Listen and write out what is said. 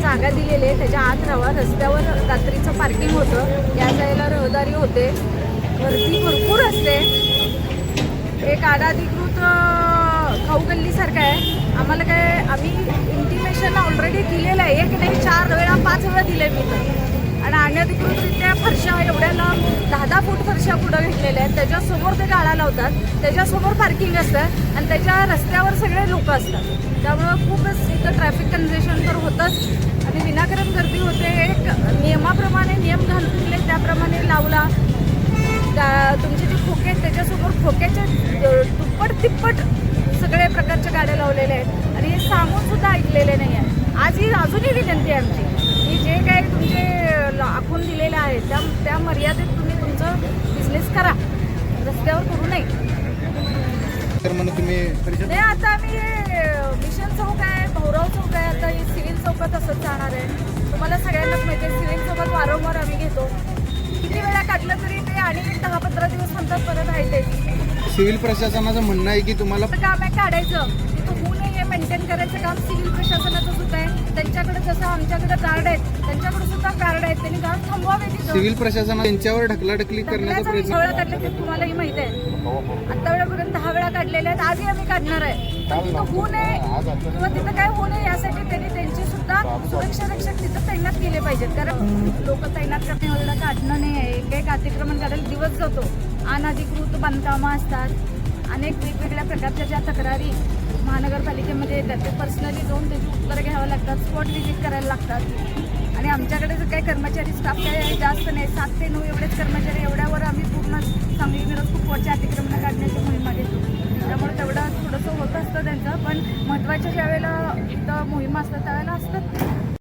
जागा दिलेली आहे त्याच्या आत राहावा. रस्त्यावर रात्रीचं पार्किंग होतं, या जायला रहदारी होते, गर्दी भरपूर असते. एक अनाधिकृत खाऊ गल्लीसारखं आहे. आम्हाला काय, आम्ही इंटिमेशन ऑलरेडी दिलेलं आहे, एक नाही 4 वेळा 5 वेळा दिले मी तर. आणि अनधिकृतरित्या फरशा एवढ्या लांब 10-10 फूट फरशा पुढं घेतलेल्या आहेत. त्याच्यासमोर ते गाळा लावतात, त्याच्यासमोर पार्किंग असतं आणि त्याच्या रस्त्यावर सगळे लोक असतात. त्यामुळं खूपच इथं ट्रॅफिक कंजेशन तर होतंच आणि विनाकारण गर्दी होते. एक नियमाप्रमाणे नियम घालून दिले त्याप्रमाणे लावला. तुमचे जे खोके आहेत त्याच्यासमोर खोक्याच्या दुप्पट तिप्पट सगळे प्रकारच्या गाड्या लावलेल्या आहेत आणि हे सांगून सुद्धा ऐकलेले नाही आहे. आजही अजूनही विनंती आहे आमची की जे काही तुमचे आखून दिलेले आहेत त्या मर्यादेत तुम्ही तुमचं बिझनेस करा, रस्त्यावर करू नये. तर म्हणून तुम्ही नाही, आता आम्ही मिशन चौक आहे, भौराव चौक आहे, आता सिव्हिल चौकात असंच जाणार आहे. तुम्हाला सगळ्यांनाच माहिती आहे सिव्हिल चौकात वारंवार आम्ही घेतो. किती वेळा काढलं तरी ते आणि 10-15 दिवस नंतर परत आहे ते. सिव्हिल प्रशासनाचं म्हणणं आहे की तुम्हाला काम आहे काढायचं, तिथं होऊ नये हे मेंटेन करायचं काम सिव्हिल प्रशासनाचं सुद्धा आहे. त्यांच्याकडे जसं आमच्याकडे गार्ड आहेत त्यांच्याकडे सुद्धा गार्ड आहेत, त्यांनी गार्ड थांबवावे. सिव्हिल प्रशासन त्यांच्यावर ढकलाढकली करण्याचा प्रयत्न काढले ते तुम्हालाही माहिती आहे. आता वेळापर्यंत 10 वेळा काढलेले आहेत, आजही आम्ही काढणार आहे. तिथं होऊ नये किंवा तिथं काय होऊ नये यासाठी त्यांनी त्यांची सुद्धा सुरक्षा रक्षक तिथं तैनात केले पाहिजेत. कारण लोक तैनात करण्यावर काढणं नाही आहे. एक अतिक्रमण काढायला दिवस जातो, अनधिकृत बांधकामं असतात, अनेक वेगवेगळ्या प्रकारच्या ज्या तक्रारी महानगरपालिकेमध्ये येतात ते पर्सनली जाऊन त्याची उत्तरं घ्यावं लागतात, स्पॉट व्हिजिट करायला लागतात. आणि आमच्याकडे जर काही कर्मचारी स्टाफ काही जास्त नाही, 7 ते 9 एवढेच कर्मचारी, एवढ्यावर आम्ही पूर्ण सांगली मिरज खूप वरच्या अतिक्रमण काढण्याची मोहिमा घेतो. त्यामुळे तेवढं थोडंसं होत असतं त्यांचं, पण महत्त्वाच्या ज्या वेळेला इथं मोहिमा असतात त्यावेळेला असतात.